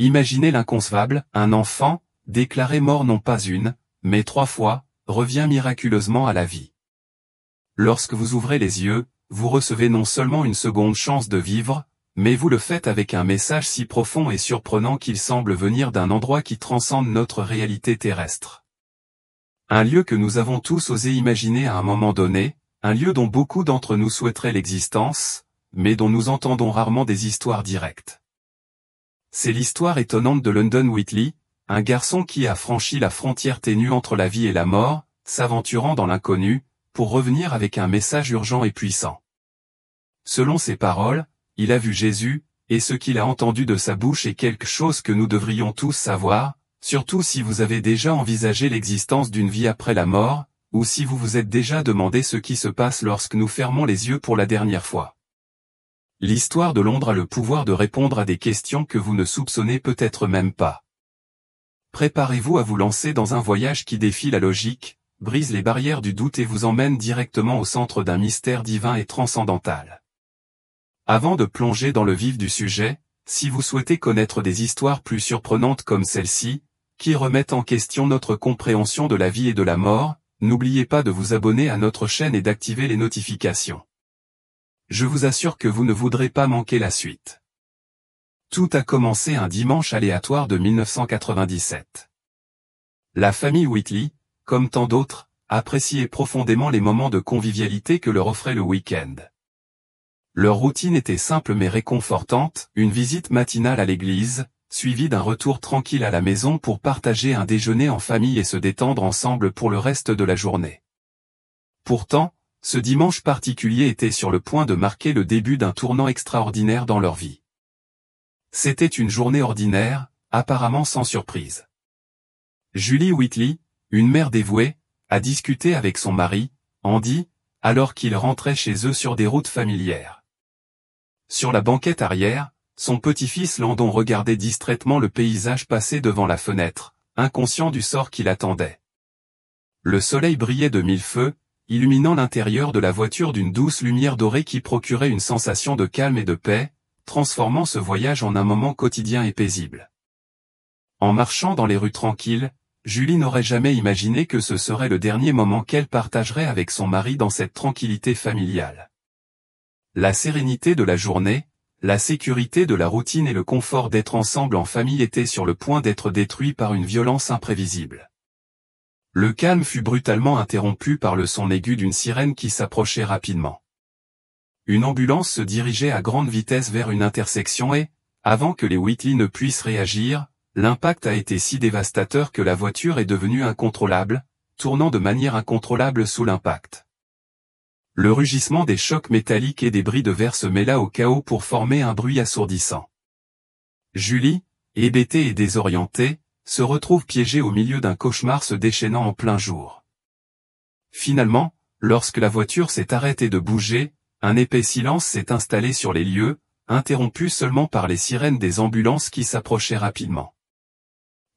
Imaginez l'inconcevable, un enfant, déclaré mort non pas une, mais 3 fois, revient miraculeusement à la vie. Lorsque vous ouvrez les yeux, vous recevez non seulement une seconde chance de vivre, mais vous le faites avec un message si profond et surprenant qu'il semble venir d'un endroit qui transcende notre réalité terrestre. Un lieu que nous avons tous osé imaginer à un moment donné, un lieu dont beaucoup d'entre nous souhaiteraient l'existence, mais dont nous entendons rarement des histoires directes. C'est l'histoire étonnante de London Whitley, un garçon qui a franchi la frontière ténue entre la vie et la mort, s'aventurant dans l'inconnu, pour revenir avec un message urgent et puissant. Selon ses paroles, il a vu Jésus, et ce qu'il a entendu de sa bouche est quelque chose que nous devrions tous savoir, surtout si vous avez déjà envisagé l'existence d'une vie après la mort, ou si vous vous êtes déjà demandé ce qui se passe lorsque nous fermons les yeux pour la dernière fois. L'histoire de Londres a le pouvoir de répondre à des questions que vous ne soupçonnez peut-être même pas. Préparez-vous à vous lancer dans un voyage qui défie la logique, brise les barrières du doute et vous emmène directement au centre d'un mystère divin et transcendantal. Avant de plonger dans le vif du sujet, si vous souhaitez connaître des histoires plus surprenantes comme celle-ci, qui remettent en question notre compréhension de la vie et de la mort, n'oubliez pas de vous abonner à notre chaîne et d'activer les notifications. Je vous assure que vous ne voudrez pas manquer la suite. Tout a commencé un dimanche aléatoire de 1997. La famille Whitley, comme tant d'autres, appréciait profondément les moments de convivialité que leur offrait le week-end. Leur routine était simple mais réconfortante, une visite matinale à l'église, suivie d'un retour tranquille à la maison pour partager un déjeuner en famille et se détendre ensemble pour le reste de la journée. Pourtant, ce dimanche particulier était sur le point de marquer le début d'un tournant extraordinaire dans leur vie. C'était une journée ordinaire, apparemment sans surprise. Julie Whitley, une mère dévouée, a discuté avec son mari, Andy, alors qu'ils rentraient chez eux sur des routes familières. Sur la banquette arrière, son petit-fils Landon regardait distraitement le paysage passer devant la fenêtre, inconscient du sort qui l'attendait. Le soleil brillait de mille feux, illuminant l'intérieur de la voiture d'une douce lumière dorée qui procurait une sensation de calme et de paix, transformant ce voyage en un moment quotidien et paisible. En marchant dans les rues tranquilles, Julie n'aurait jamais imaginé que ce serait le dernier moment qu'elle partagerait avec son mari dans cette tranquillité familiale. La sérénité de la journée, la sécurité de la routine et le confort d'être ensemble en famille étaient sur le point d'être détruits par une violence imprévisible. Le calme fut brutalement interrompu par le son aigu d'une sirène qui s'approchait rapidement. Une ambulance se dirigeait à grande vitesse vers une intersection et, avant que les Whitley ne puissent réagir, l'impact a été si dévastateur que la voiture est devenue incontrôlable, tournant de manière incontrôlable sous l'impact. Le rugissement des chocs métalliques et des bris de verre se mêla au chaos pour former un bruit assourdissant. Julie, hébétée et désorientée, se retrouve piégée au milieu d'un cauchemar se déchaînant en plein jour. Finalement, lorsque la voiture s'est arrêtée de bouger, un épais silence s'est installé sur les lieux, interrompu seulement par les sirènes des ambulances qui s'approchaient rapidement.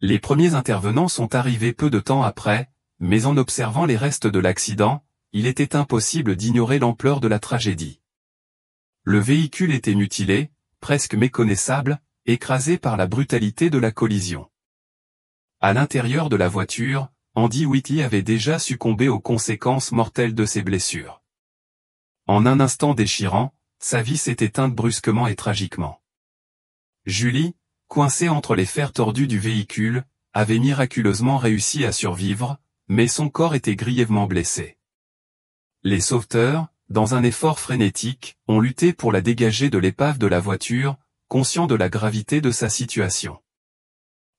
Les premiers intervenants sont arrivés peu de temps après, mais en observant les restes de l'accident, il était impossible d'ignorer l'ampleur de la tragédie. Le véhicule était mutilé, presque méconnaissable, écrasé par la brutalité de la collision. À l'intérieur de la voiture, Andy Whitley avait déjà succombé aux conséquences mortelles de ses blessures. En un instant déchirant, sa vie s'est éteinte brusquement et tragiquement. Julie, coincée entre les fers tordus du véhicule, avait miraculeusement réussi à survivre, mais son corps était grièvement blessé. Les sauveteurs, dans un effort frénétique, ont lutté pour la dégager de l'épave de la voiture, conscients de la gravité de sa situation.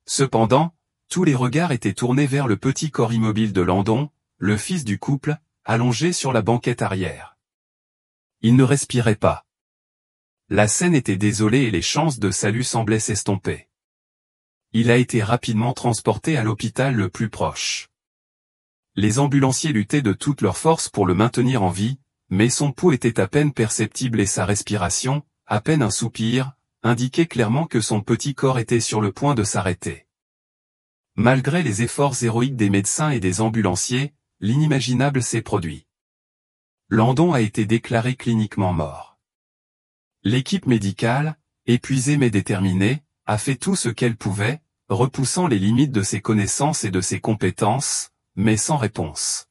Cependant, tous les regards étaient tournés vers le petit corps immobile de Landon, le fils du couple, allongé sur la banquette arrière. Il ne respirait pas. La scène était désolée et les chances de salut semblaient s'estomper. Il a été rapidement transporté à l'hôpital le plus proche. Les ambulanciers luttaient de toutes leurs forces pour le maintenir en vie, mais son pouls était à peine perceptible et sa respiration, à peine un soupir, indiquait clairement que son petit corps était sur le point de s'arrêter. Malgré les efforts héroïques des médecins et des ambulanciers, l'inimaginable s'est produit. Landon a été déclaré cliniquement mort. L'équipe médicale, épuisée mais déterminée, a fait tout ce qu'elle pouvait, repoussant les limites de ses connaissances et de ses compétences, mais sans réponse.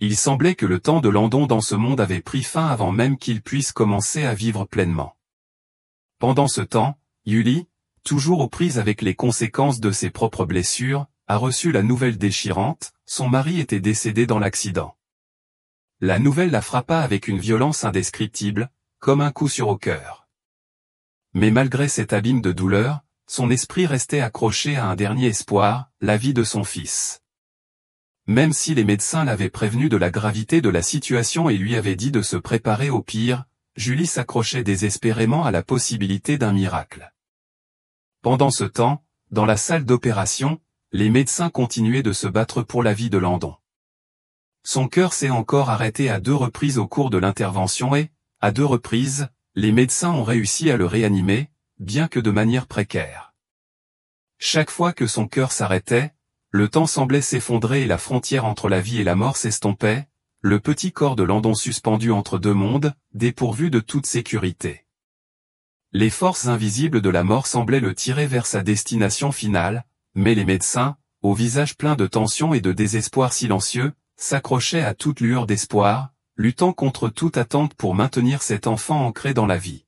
Il semblait que le temps de Landon dans ce monde avait pris fin avant même qu'il puisse commencer à vivre pleinement. Pendant ce temps, Yuli, toujours aux prises avec les conséquences de ses propres blessures, a reçu la nouvelle déchirante, son mari était décédé dans l'accident. La nouvelle la frappa avec une violence indescriptible, comme un coup sûr au cœur. Mais malgré cet abîme de douleur, son esprit restait accroché à un dernier espoir, la vie de son fils. Même si les médecins l'avaient prévenu de la gravité de la situation et lui avaient dit de se préparer au pire, Julie s'accrochait désespérément à la possibilité d'un miracle. Pendant ce temps, dans la salle d'opération, les médecins continuaient de se battre pour la vie de Landon. Son cœur s'est encore arrêté à 2 reprises au cours de l'intervention et, à 2 reprises, les médecins ont réussi à le réanimer, bien que de manière précaire. Chaque fois que son cœur s'arrêtait, le temps semblait s'effondrer et la frontière entre la vie et la mort s'estompait, le petit corps de Landon suspendu entre 2 mondes, dépourvu de toute sécurité. Les forces invisibles de la mort semblaient le tirer vers sa destination finale, mais les médecins, au visage plein de tension et de désespoir silencieux, s'accrochaient à toute lueur d'espoir, luttant contre toute attente pour maintenir cet enfant ancré dans la vie.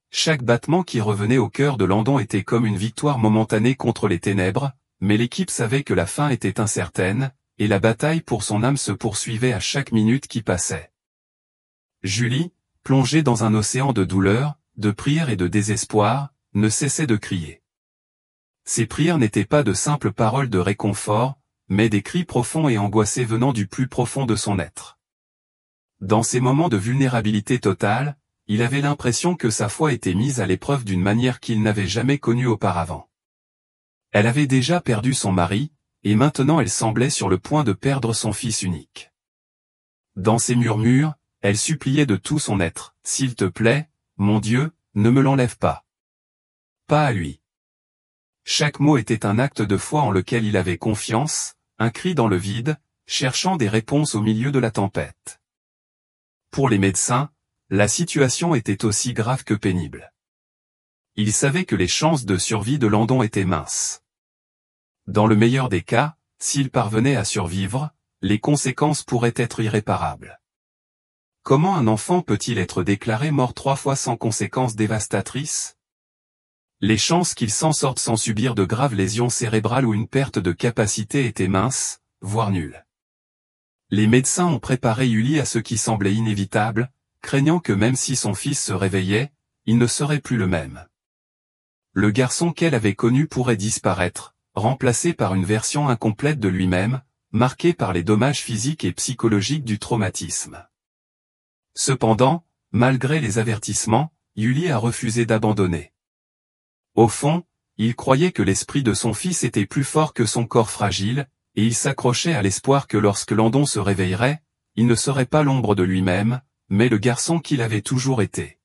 Chaque battement qui revenait au cœur de Landon était comme une victoire momentanée contre les ténèbres, mais l'équipe savait que la fin était incertaine, et la bataille pour son âme se poursuivait à chaque minute qui passait. Julie, plongée dans un océan de douleur, de prière et de désespoir, ne cessait de crier. Ses prières n'étaient pas de simples paroles de réconfort, mais des cris profonds et angoissés venant du plus profond de son être. Dans ces moments de vulnérabilité totale, il avait l'impression que sa foi était mise à l'épreuve d'une manière qu'il n'avait jamais connue auparavant. Elle avait déjà perdu son mari, et maintenant elle semblait sur le point de perdre son fils unique. Dans ses murmures, elle suppliait de tout son être, « S'il te plaît, mon Dieu, ne me l'enlève pas. Pas à lui. » Chaque mot était un acte de foi en lequel il avait confiance, un cri dans le vide, cherchant des réponses au milieu de la tempête. Pour les médecins, la situation était aussi grave que pénible. Ils savaient que les chances de survie de Landon étaient minces. Dans le meilleur des cas, s'il parvenait à survivre, les conséquences pourraient être irréparables. Comment un enfant peut-il être déclaré mort 3 fois sans conséquences dévastatrices? Les chances qu'il s'en sorte sans subir de graves lésions cérébrales ou une perte de capacité étaient minces, voire nulles. Les médecins ont préparé Yuli à ce qui semblait inévitable, craignant que même si son fils se réveillait, il ne serait plus le même. Le garçon qu'elle avait connu pourrait disparaître, remplacé par une version incomplète de lui-même, marquée par les dommages physiques et psychologiques du traumatisme. Cependant, malgré les avertissements, Yuli a refusé d'abandonner. Au fond, il croyait que l'esprit de son fils était plus fort que son corps fragile, et il s'accrochait à l'espoir que lorsque Landon se réveillerait, il ne serait pas l'ombre de lui-même, mais le garçon qu'il avait toujours été.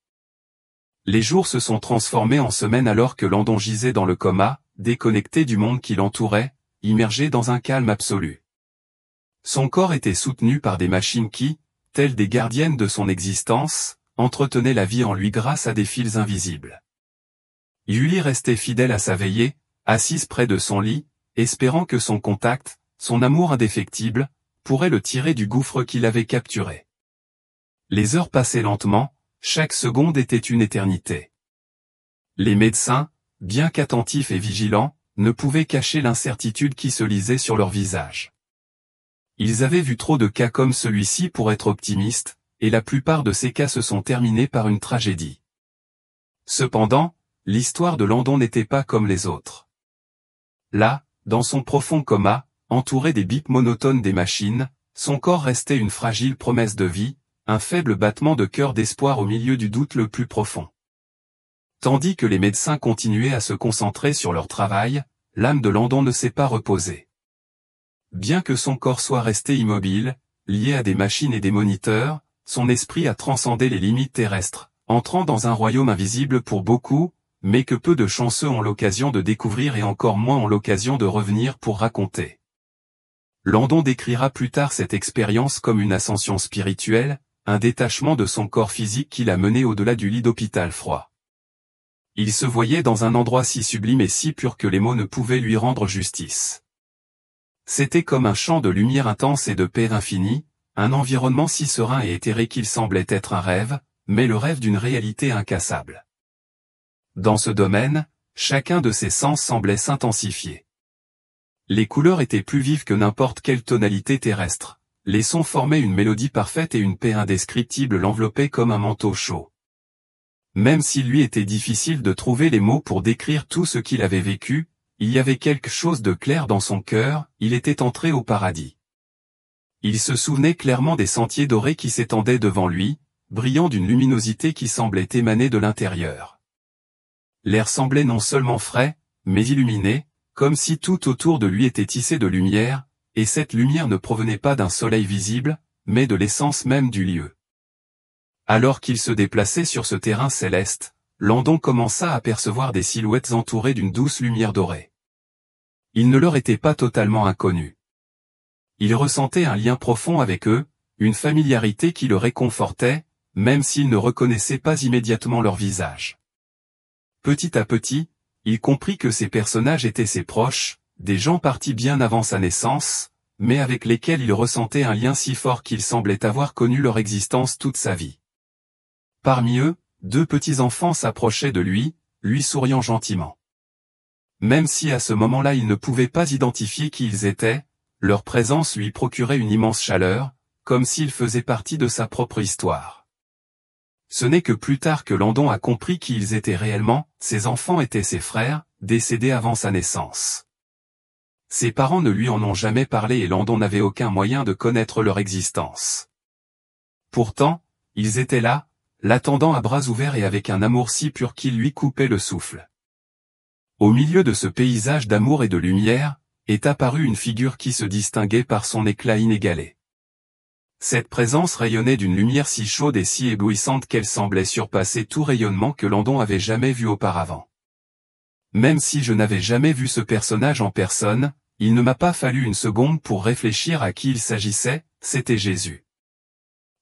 Les jours se sont transformés en semaines alors que Landon gisait dans le coma, déconnecté du monde qui l'entourait, immergé dans un calme absolu. Son corps était soutenu par des machines qui, telles des gardiennes de son existence, entretenaient la vie en lui grâce à des fils invisibles. Yuli restait fidèle à sa veillée, assise près de son lit, espérant que son contact, son amour indéfectible, pourrait le tirer du gouffre qu'il avait capturé. Les heures passaient lentement, chaque seconde était une éternité. Les médecins, bien qu'attentifs et vigilants, ne pouvaient cacher l'incertitude qui se lisait sur leur visage. Ils avaient vu trop de cas comme celui-ci pour être optimistes, et la plupart de ces cas se sont terminés par une tragédie. Cependant, l'histoire de Landon n'était pas comme les autres. Là, dans son profond coma, entouré des bips monotones des machines, son corps restait une fragile promesse de vie, un faible battement de cœur d'espoir au milieu du doute le plus profond. Tandis que les médecins continuaient à se concentrer sur leur travail, l'âme de Landon ne s'est pas reposée. Bien que son corps soit resté immobile, lié à des machines et des moniteurs, son esprit a transcendé les limites terrestres, entrant dans un royaume invisible pour beaucoup, mais que peu de chanceux ont l'occasion de découvrir et encore moins ont l'occasion de revenir pour raconter. Landon décrira plus tard cette expérience comme une ascension spirituelle, un détachement de son corps physique qui l'a mené au-delà du lit d'hôpital froid. Il se voyait dans un endroit si sublime et si pur que les mots ne pouvaient lui rendre justice. C'était comme un champ de lumière intense et de paix infinie, un environnement si serein et éthéré qu'il semblait être un rêve, mais le rêve d'une réalité incassable. Dans ce domaine, chacun de ses sens semblait s'intensifier. Les couleurs étaient plus vives que n'importe quelle tonalité terrestre. Les sons formaient une mélodie parfaite et une paix indescriptible l'enveloppait comme un manteau chaud. Même s'il lui était difficile de trouver les mots pour décrire tout ce qu'il avait vécu, il y avait quelque chose de clair dans son cœur, il était entré au paradis. Il se souvenait clairement des sentiers dorés qui s'étendaient devant lui, brillant d'une luminosité qui semblait émaner de l'intérieur. L'air semblait non seulement frais, mais illuminé, comme si tout autour de lui était tissé de lumière, et cette lumière ne provenait pas d'un soleil visible, mais de l'essence même du lieu. Alors qu'il se déplaçait sur ce terrain céleste, Landon commença à apercevoir des silhouettes entourées d'une douce lumière dorée. Il ne leur était pas totalement inconnu. Il ressentait un lien profond avec eux, une familiarité qui le réconfortait, même s'il ne reconnaissait pas immédiatement leur visage. Petit à petit, il comprit que ces personnages étaient ses proches, des gens partis bien avant sa naissance, mais avec lesquels il ressentait un lien si fort qu'il semblait avoir connu leur existence toute sa vie. Parmi eux, 2 petits-enfants s'approchaient de lui souriant gentiment. Même si à ce moment-là il ne pouvait pas identifier qui ils étaient, leur présence lui procurait une immense chaleur, comme s'ils faisaient partie de sa propre histoire. Ce n'est que plus tard que Landon a compris qui ils étaient réellement, ces enfants étaient ses frères, décédés avant sa naissance. Ses parents ne lui en ont jamais parlé et Landon n'avait aucun moyen de connaître leur existence. Pourtant, ils étaient là, l'attendant à bras ouverts et avec un amour si pur qu'il lui coupait le souffle. Au milieu de ce paysage d'amour et de lumière, est apparue une figure qui se distinguait par son éclat inégalé. Cette présence rayonnait d'une lumière si chaude et si éblouissante qu'elle semblait surpasser tout rayonnement que Landon avait jamais vu auparavant. Même si je n'avais jamais vu ce personnage en personne, il ne m'a pas fallu une seconde pour réfléchir à qui il s'agissait, c'était Jésus.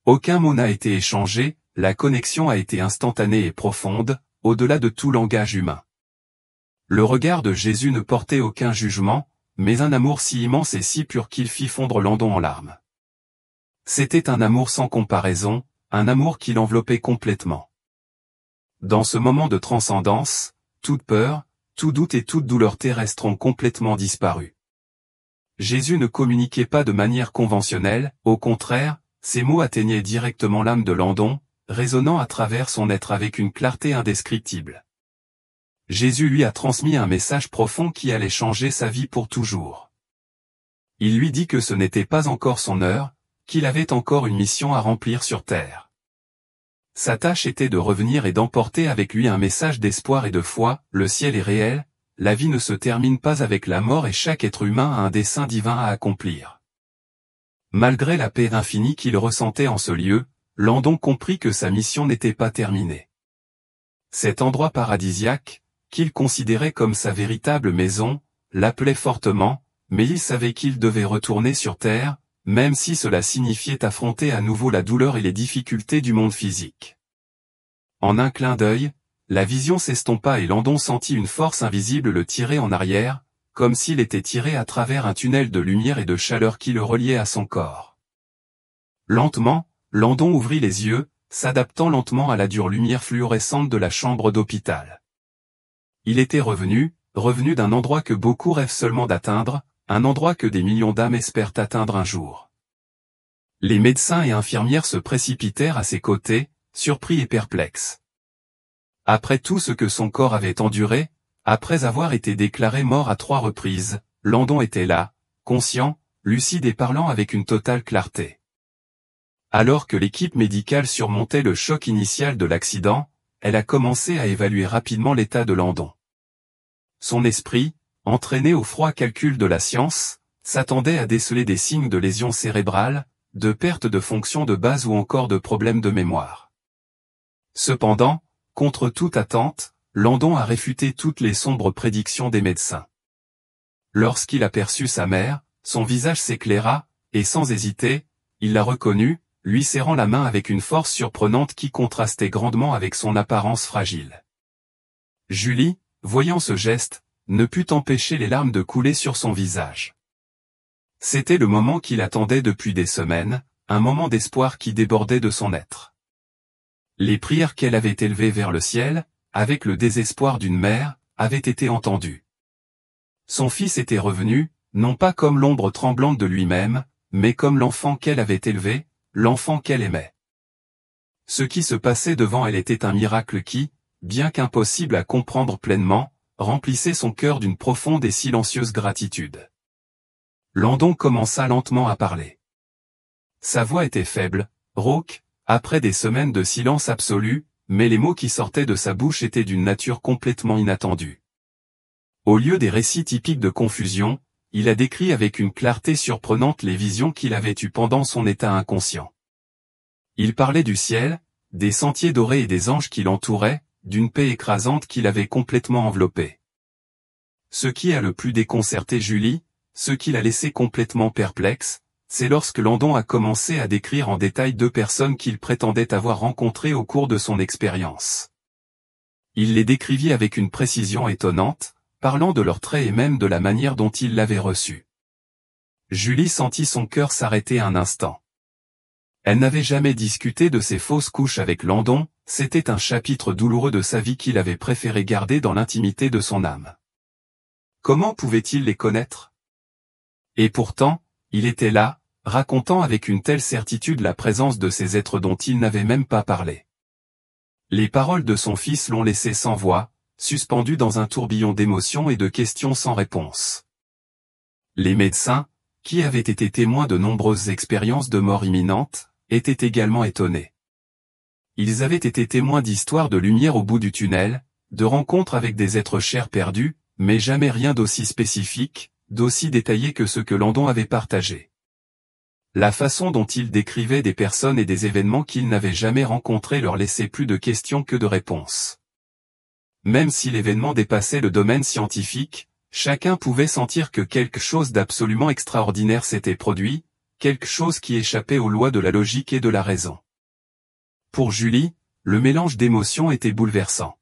Aucun mot n'a été échangé, la connexion a été instantanée et profonde, au-delà de tout langage humain. Le regard de Jésus ne portait aucun jugement, mais un amour si immense et si pur qu'il fit fondre Landon en larmes. C'était un amour sans comparaison, un amour qui l'enveloppait complètement. Dans ce moment de transcendance, toute peur, tout doute et toute douleur terrestre ont complètement disparu. Jésus ne communiquait pas de manière conventionnelle, au contraire, ses mots atteignaient directement l'âme de Landon, résonnant à travers son être avec une clarté indescriptible. Jésus lui a transmis un message profond qui allait changer sa vie pour toujours. Il lui dit que ce n'était pas encore son heure, qu'il avait encore une mission à remplir sur terre. Sa tâche était de revenir et d'emporter avec lui un message d'espoir et de foi, le ciel est réel, la vie ne se termine pas avec la mort et chaque être humain a un dessein divin à accomplir. Malgré la paix infinie qu'il ressentait en ce lieu, Landon comprit que sa mission n'était pas terminée. Cet endroit paradisiaque, qu'il considérait comme sa véritable maison, l'appelait fortement, mais il savait qu'il devait retourner sur terre, même si cela signifiait affronter à nouveau la douleur et les difficultés du monde physique. En un clin d'œil, la vision s'estompa et Landon sentit une force invisible le tirer en arrière, comme s'il était tiré à travers un tunnel de lumière et de chaleur qui le reliait à son corps. Lentement, Landon ouvrit les yeux, s'adaptant lentement à la dure lumière fluorescente de la chambre d'hôpital. Il était revenu d'un endroit que beaucoup rêvent seulement d'atteindre, un endroit que des millions d'âmes espèrent atteindre un jour. Les médecins et infirmières se précipitèrent à ses côtés, surpris et perplexes. Après tout ce que son corps avait enduré, après avoir été déclaré mort à 3 reprises, Landon était là, conscient, lucide et parlant avec une totale clarté. Alors que l'équipe médicale surmontait le choc initial de l'accident, elle a commencé à évaluer rapidement l'état de Landon. Son esprit, entraîné au froid calcul de la science, s'attendait à déceler des signes de lésions cérébrales, de perte de fonction de base ou encore de problèmes de mémoire. Cependant, contre toute attente, Landon a réfuté toutes les sombres prédictions des médecins. Lorsqu'il aperçut sa mère, son visage s'éclaira, et sans hésiter, il la reconnut, lui serrant la main avec une force surprenante qui contrastait grandement avec son apparence fragile. Julie, voyant ce geste, ne put empêcher les larmes de couler sur son visage. C'était le moment qu'il attendait depuis des semaines, un moment d'espoir qui débordait de son être. Les prières qu'elle avait élevées vers le ciel, avec le désespoir d'une mère, avaient été entendues. Son fils était revenu, non pas comme l'ombre tremblante de lui-même, mais comme l'enfant qu'elle avait élevé, l'enfant qu'elle aimait. Ce qui se passait devant elle était un miracle qui, bien qu'impossible à comprendre pleinement, remplissait son cœur d'une profonde et silencieuse gratitude. Landon commença lentement à parler. Sa voix était faible, rauque, après des semaines de silence absolu, mais les mots qui sortaient de sa bouche étaient d'une nature complètement inattendue. Au lieu des récits typiques de confusion, il a décrit avec une clarté surprenante les visions qu'il avait eues pendant son état inconscient. Il parlait du ciel, des sentiers dorés et des anges qui l'entouraient, d'une paix écrasante qui l'avait complètement enveloppé. Ce qui a le plus déconcerté Julie, ce qui l'a laissé complètement perplexe, c'est lorsque Landon a commencé à décrire en détail 2 personnes qu'il prétendait avoir rencontrées au cours de son expérience. Il les décrivit avec une précision étonnante, parlant de leurs traits et même de la manière dont il l'avait reçu. Julie sentit son cœur s'arrêter un instant. Elle n'avait jamais discuté de ses fausses couches avec Landon, c'était un chapitre douloureux de sa vie qu'il avait préféré garder dans l'intimité de son âme. Comment pouvait-il les connaître? Et pourtant, il était là, racontant avec une telle certitude la présence de ces êtres dont il n'avait même pas parlé. Les paroles de son fils l'ont laissé sans voix, suspendu dans un tourbillon d'émotions et de questions sans réponse. Les médecins, qui avaient été témoins de nombreuses expériences de mort imminente, étaient également étonnés. Ils avaient été témoins d'histoires de lumière au bout du tunnel, de rencontres avec des êtres chers perdus, mais jamais rien d'aussi spécifique, d'aussi détaillé que ce que Landon avait partagé. La façon dont il décrivait des personnes et des événements qu'il n'avait jamais rencontrés leur laissait plus de questions que de réponses. Même si l'événement dépassait le domaine scientifique, chacun pouvait sentir que quelque chose d'absolument extraordinaire s'était produit, quelque chose qui échappait aux lois de la logique et de la raison. Pour Julie, le mélange d'émotions était bouleversant.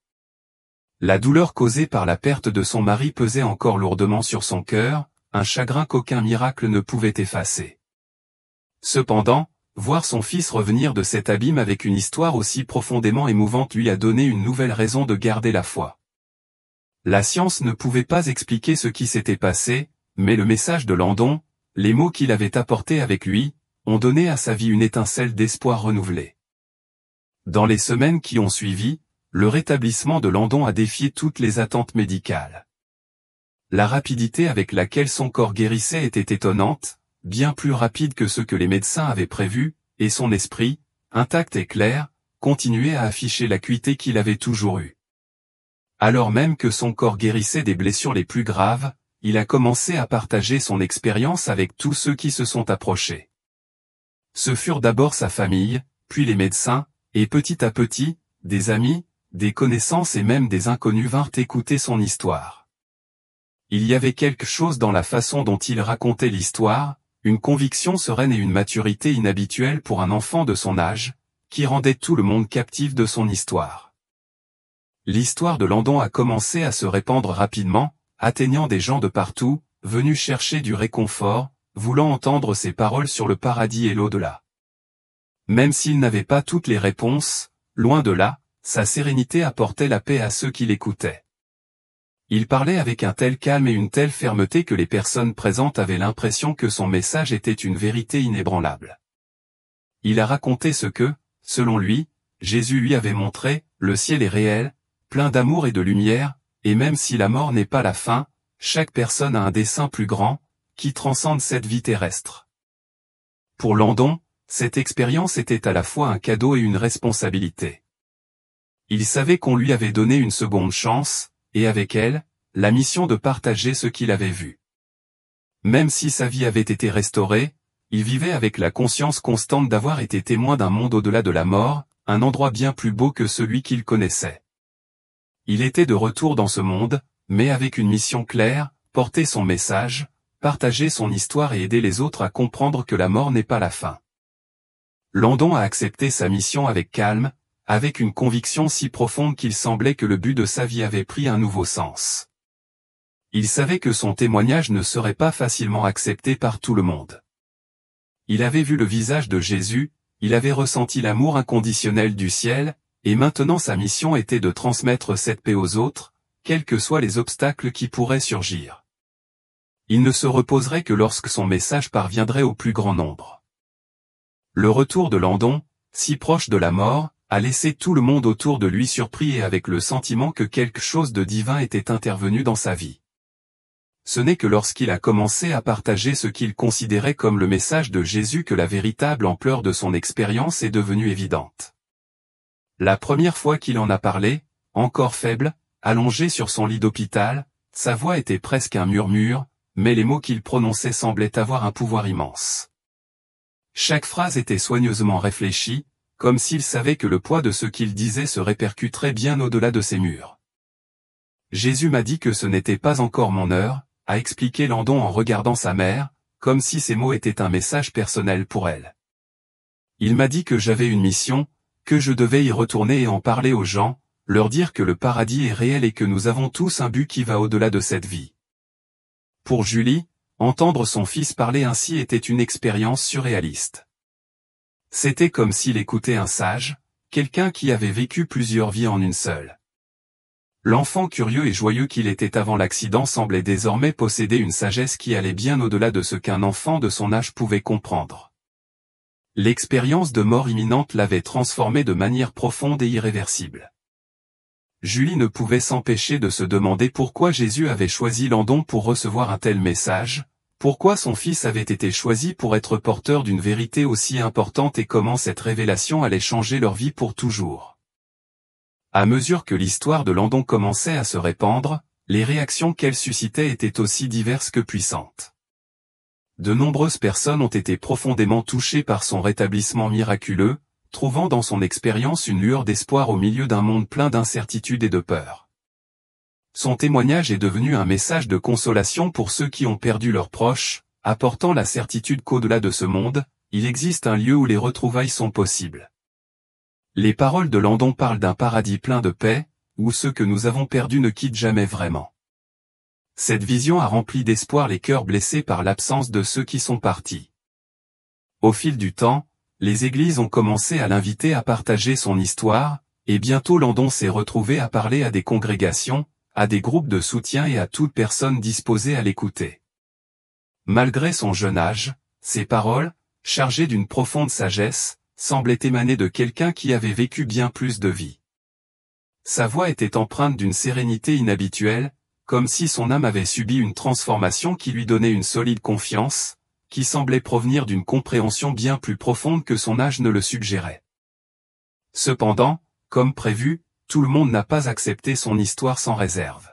La douleur causée par la perte de son mari pesait encore lourdement sur son cœur, un chagrin qu'aucun miracle ne pouvait effacer. Cependant, voir son fils revenir de cet abîme avec une histoire aussi profondément émouvante lui a donné une nouvelle raison de garder la foi. La science ne pouvait pas expliquer ce qui s'était passé, mais le message de Landon, les mots qu'il avait apportés avec lui, ont donné à sa vie une étincelle d'espoir renouvelée. Dans les semaines qui ont suivi, le rétablissement de Landon a défié toutes les attentes médicales. La rapidité avec laquelle son corps guérissait était étonnante, bien plus rapide que ce que les médecins avaient prévu, et son esprit, intact et clair, continuait à afficher l'acuité qu'il avait toujours eue. Alors même que son corps guérissait des blessures les plus graves, il a commencé à partager son expérience avec tous ceux qui se sont approchés. Ce furent d'abord sa famille, puis les médecins, et petit à petit, des amis, des connaissances et même des inconnus vinrent écouter son histoire. Il y avait quelque chose dans la façon dont il racontait l'histoire, une conviction sereine et une maturité inhabituelle pour un enfant de son âge, qui rendait tout le monde captif de son histoire. L'histoire de Landon a commencé à se répandre rapidement, atteignant des gens de partout, venus chercher du réconfort, voulant entendre ses paroles sur le paradis et l'au-delà. Même s'il n'avait pas toutes les réponses, loin de là, sa sérénité apportait la paix à ceux qui l'écoutaient. Il parlait avec un tel calme et une telle fermeté que les personnes présentes avaient l'impression que son message était une vérité inébranlable. Il a raconté ce que, selon lui, Jésus lui avait montré, le ciel est réel, plein d'amour et de lumière, et même si la mort n'est pas la fin, chaque personne a un dessein plus grand, qui transcende cette vie terrestre. Pour Landon, cette expérience était à la fois un cadeau et une responsabilité. Il savait qu'on lui avait donné une seconde chance, et avec elle, la mission de partager ce qu'il avait vu. Même si sa vie avait été restaurée, il vivait avec la conscience constante d'avoir été témoin d'un monde au-delà de la mort, un endroit bien plus beau que celui qu'il connaissait. Il était de retour dans ce monde, mais avec une mission claire, porter son message, partager son histoire et aider les autres à comprendre que la mort n'est pas la fin. Landon a accepté sa mission avec calme, avec une conviction si profonde qu'il semblait que le but de sa vie avait pris un nouveau sens. Il savait que son témoignage ne serait pas facilement accepté par tout le monde. Il avait vu le visage de Jésus, il avait ressenti l'amour inconditionnel du ciel, et maintenant sa mission était de transmettre cette paix aux autres, quels que soient les obstacles qui pourraient surgir. Il ne se reposerait que lorsque son message parviendrait au plus grand nombre. Le retour de Landon, si proche de la mort, a laissé tout le monde autour de lui surpris et avec le sentiment que quelque chose de divin était intervenu dans sa vie. Ce n'est que lorsqu'il a commencé à partager ce qu'il considérait comme le message de Jésus que la véritable ampleur de son expérience est devenue évidente. La première fois qu'il en a parlé, encore faible, allongé sur son lit d'hôpital, sa voix était presque un murmure, mais les mots qu'il prononçait semblaient avoir un pouvoir immense. Chaque phrase était soigneusement réfléchie, comme s'il savait que le poids de ce qu'il disait se répercuterait bien au-delà de ses murs. Jésus m'a dit que ce n'était pas encore mon heure, a expliqué Landon en regardant sa mère, comme si ces mots étaient un message personnel pour elle. Il m'a dit que j'avais une mission, que je devais y retourner et en parler aux gens, leur dire que le paradis est réel et que nous avons tous un but qui va au-delà de cette vie. Pour Julie, entendre son fils parler ainsi était une expérience surréaliste. C'était comme s'il écoutait un sage, quelqu'un qui avait vécu plusieurs vies en une seule. L'enfant curieux et joyeux qu'il était avant l'accident semblait désormais posséder une sagesse qui allait bien au-delà de ce qu'un enfant de son âge pouvait comprendre. L'expérience de mort imminente l'avait transformé de manière profonde et irréversible. Julie ne pouvait s'empêcher de se demander pourquoi Jésus avait choisi Landon pour recevoir un tel message, pourquoi son fils avait été choisi pour être porteur d'une vérité aussi importante et comment cette révélation allait changer leur vie pour toujours. À mesure que l'histoire de Landon commençait à se répandre, les réactions qu'elle suscitait étaient aussi diverses que puissantes. De nombreuses personnes ont été profondément touchées par son rétablissement miraculeux, trouvant dans son expérience une lueur d'espoir au milieu d'un monde plein d'incertitudes et de peur. Son témoignage est devenu un message de consolation pour ceux qui ont perdu leurs proches, apportant la certitude qu'au-delà de ce monde, il existe un lieu où les retrouvailles sont possibles. Les paroles de Landon parlent d'un paradis plein de paix, où ceux que nous avons perdus ne quittent jamais vraiment. Cette vision a rempli d'espoir les cœurs blessés par l'absence de ceux qui sont partis. Au fil du temps, les églises ont commencé à l'inviter à partager son histoire, et bientôt Landon s'est retrouvé à parler à des congrégations, à des groupes de soutien et à toute personne disposée à l'écouter. Malgré son jeune âge, ses paroles, chargées d'une profonde sagesse, semblaient émaner de quelqu'un qui avait vécu bien plus de vie. Sa voix était empreinte d'une sérénité inhabituelle, comme si son âme avait subi une transformation qui lui donnait une solide confiance, qui semblait provenir d'une compréhension bien plus profonde que son âge ne le suggérait. Cependant, comme prévu, tout le monde n'a pas accepté son histoire sans réserve.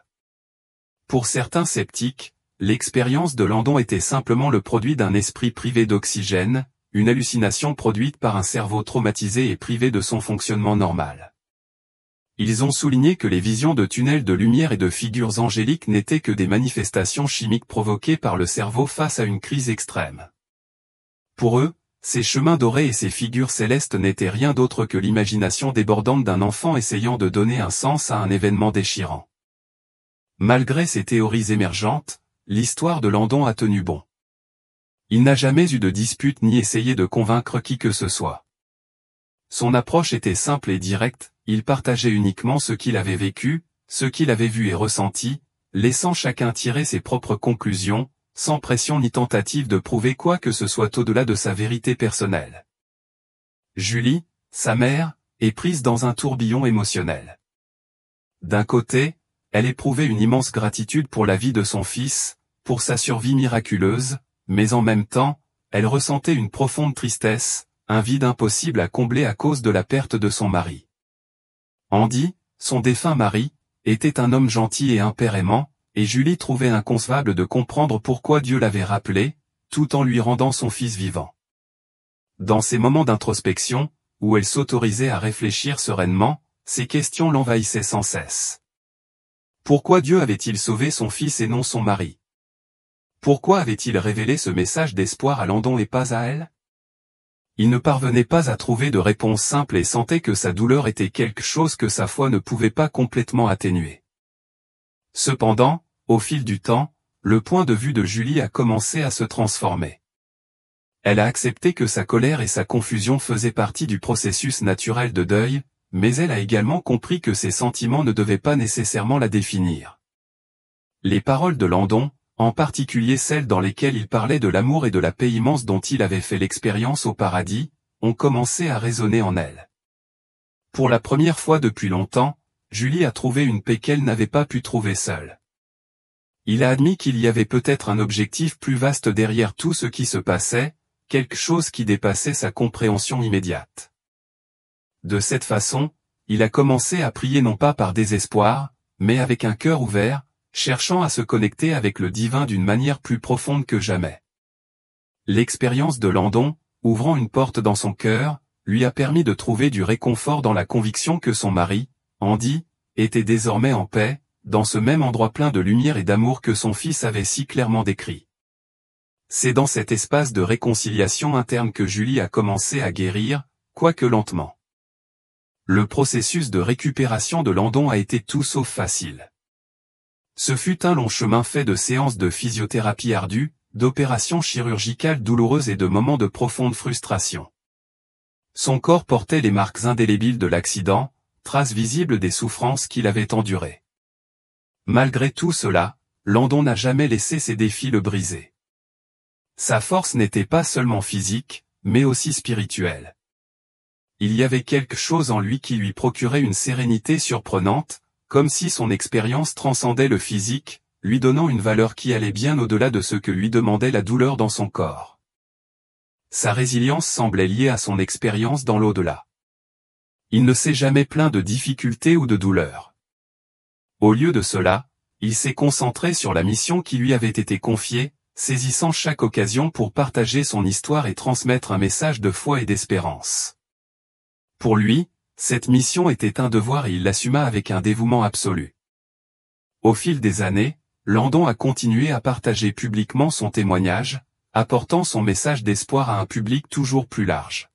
Pour certains sceptiques, l'expérience de Landon était simplement le produit d'un esprit privé d'oxygène, une hallucination produite par un cerveau traumatisé et privé de son fonctionnement normal. Ils ont souligné que les visions de tunnels de lumière et de figures angéliques n'étaient que des manifestations chimiques provoquées par le cerveau face à une crise extrême. Pour eux, ces chemins dorés et ces figures célestes n'étaient rien d'autre que l'imagination débordante d'un enfant essayant de donner un sens à un événement déchirant. Malgré ces théories émergentes, l'histoire de Landon a tenu bon. Il n'a jamais eu de dispute ni essayé de convaincre qui que ce soit. Son approche était simple et directe, il partageait uniquement ce qu'il avait vécu, ce qu'il avait vu et ressenti, laissant chacun tirer ses propres conclusions, sans pression ni tentative de prouver quoi que ce soit au-delà de sa vérité personnelle. Julie, sa mère, est prise dans un tourbillon émotionnel. D'un côté, elle éprouvait une immense gratitude pour la vie de son fils, pour sa survie miraculeuse, mais en même temps, elle ressentait une profonde tristesse, un vide impossible à combler à cause de la perte de son mari. Andy, son défunt mari, était un homme gentil et un père aimant, et Julie trouvait inconcevable de comprendre pourquoi Dieu l'avait rappelé, tout en lui rendant son fils vivant. Dans ces moments d'introspection, où elle s'autorisait à réfléchir sereinement, ces questions l'envahissaient sans cesse. Pourquoi Dieu avait-il sauvé son fils et non son mari? Pourquoi avait-il révélé ce message d'espoir à Landon et pas à elle? Il ne parvenait pas à trouver de réponse simple et sentait que sa douleur était quelque chose que sa foi ne pouvait pas complètement atténuer. Cependant, au fil du temps, le point de vue de Julie a commencé à se transformer. Elle a accepté que sa colère et sa confusion faisaient partie du processus naturel de deuil, mais elle a également compris que ses sentiments ne devaient pas nécessairement la définir. Les paroles de Landon, en particulier celles dans lesquelles il parlait de l'amour et de la paix immense dont il avait fait l'expérience au paradis, ont commencé à résonner en elle. Pour la première fois depuis longtemps, Julie a trouvé une paix qu'elle n'avait pas pu trouver seule. Il a admis qu'il y avait peut-être un objectif plus vaste derrière tout ce qui se passait, quelque chose qui dépassait sa compréhension immédiate. De cette façon, il a commencé à prier non pas par désespoir, mais avec un cœur ouvert, cherchant à se connecter avec le divin d'une manière plus profonde que jamais. L'expérience de Landon, ouvrant une porte dans son cœur, lui a permis de trouver du réconfort dans la conviction que son mari, Andy, était désormais en paix, dans ce même endroit plein de lumière et d'amour que son fils avait si clairement décrit. C'est dans cet espace de réconciliation interne que Julie a commencé à guérir, quoique lentement. Le processus de récupération de Landon a été tout sauf facile. Ce fut un long chemin fait de séances de physiothérapie ardues, d'opérations chirurgicales douloureuses et de moments de profonde frustration. Son corps portait les marques indélébiles de l'accident, traces visibles des souffrances qu'il avait endurées. Malgré tout cela, Landon n'a jamais laissé ses défis le briser. Sa force n'était pas seulement physique, mais aussi spirituelle. Il y avait quelque chose en lui qui lui procurait une sérénité surprenante, comme si son expérience transcendait le physique, lui donnant une valeur qui allait bien au-delà de ce que lui demandait la douleur dans son corps. Sa résilience semblait liée à son expérience dans l'au-delà. Il ne s'est jamais plaint de difficultés ou de douleurs. Au lieu de cela, il s'est concentré sur la mission qui lui avait été confiée, saisissant chaque occasion pour partager son histoire et transmettre un message de foi et d'espérance. Pour lui, cette mission était un devoir et il l'assuma avec un dévouement absolu. Au fil des années, Landon a continué à partager publiquement son témoignage, apportant son message d'espoir à un public toujours plus large.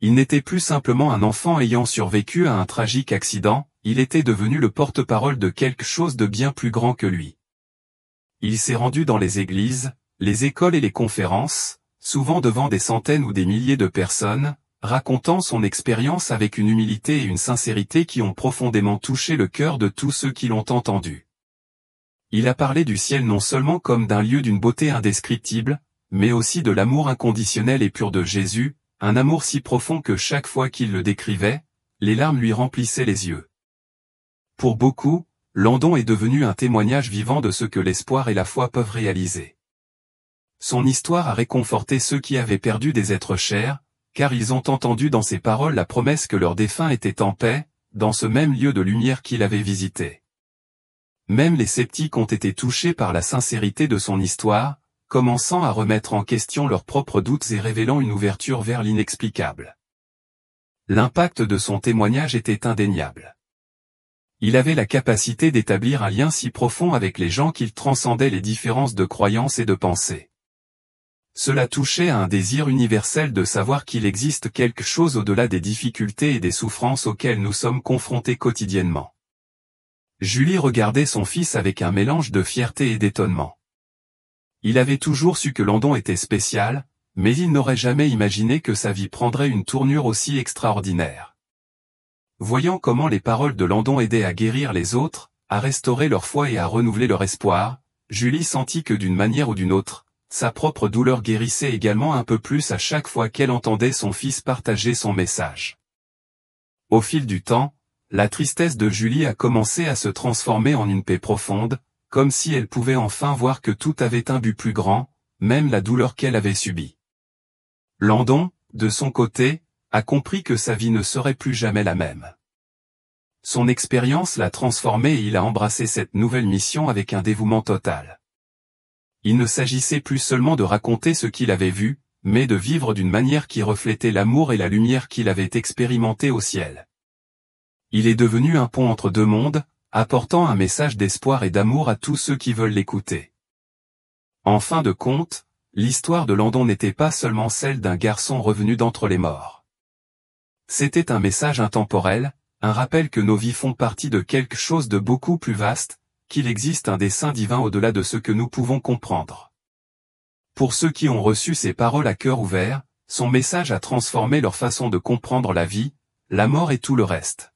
Il n'était plus simplement un enfant ayant survécu à un tragique accident, il était devenu le porte-parole de quelque chose de bien plus grand que lui. Il s'est rendu dans les églises, les écoles et les conférences, souvent devant des centaines ou des milliers de personnes, racontant son expérience avec une humilité et une sincérité qui ont profondément touché le cœur de tous ceux qui l'ont entendu. Il a parlé du ciel non seulement comme d'un lieu d'une beauté indescriptible, mais aussi de l'amour inconditionnel et pur de Jésus, un amour si profond que chaque fois qu'il le décrivait, les larmes lui remplissaient les yeux. Pour beaucoup, Landon est devenu un témoignage vivant de ce que l'espoir et la foi peuvent réaliser. Son histoire a réconforté ceux qui avaient perdu des êtres chers, car ils ont entendu dans ses paroles la promesse que leur défunt était en paix, dans ce même lieu de lumière qu'il avait visité. Même les sceptiques ont été touchés par la sincérité de son histoire, commençant à remettre en question leurs propres doutes et révélant une ouverture vers l'inexplicable. L'impact de son témoignage était indéniable. Il avait la capacité d'établir un lien si profond avec les gens qu'il transcendait les différences de croyances et de pensée. Cela touchait à un désir universel de savoir qu'il existe quelque chose au-delà des difficultés et des souffrances auxquelles nous sommes confrontés quotidiennement. Julie regardait son fils avec un mélange de fierté et d'étonnement. Il avait toujours su que Landon était spécial, mais il n'aurait jamais imaginé que sa vie prendrait une tournure aussi extraordinaire. Voyant comment les paroles de Landon aidaient à guérir les autres, à restaurer leur foi et à renouveler leur espoir, Julie sentit que d'une manière ou d'une autre, sa propre douleur guérissait également un peu plus à chaque fois qu'elle entendait son fils partager son message. Au fil du temps, la tristesse de Julie a commencé à se transformer en une paix profonde, comme si elle pouvait enfin voir que tout avait un but plus grand, même la douleur qu'elle avait subie. Landon, de son côté, a compris que sa vie ne serait plus jamais la même. Son expérience l'a transformé et il a embrassé cette nouvelle mission avec un dévouement total. Il ne s'agissait plus seulement de raconter ce qu'il avait vu, mais de vivre d'une manière qui reflétait l'amour et la lumière qu'il avait expérimenté au ciel. Il est devenu un pont entre deux mondes, apportant un message d'espoir et d'amour à tous ceux qui veulent l'écouter. En fin de compte, L'histoire de Landon n'était pas seulement celle d'un garçon revenu d'entre les morts. C'était un message intemporel, un rappel que nos vies font partie de quelque chose de beaucoup plus vaste, qu'il existe un dessein divin au-delà de ce que nous pouvons comprendre. Pour ceux qui ont reçu ces paroles à cœur ouvert, son message a transformé leur façon de comprendre la vie, la mort et tout le reste.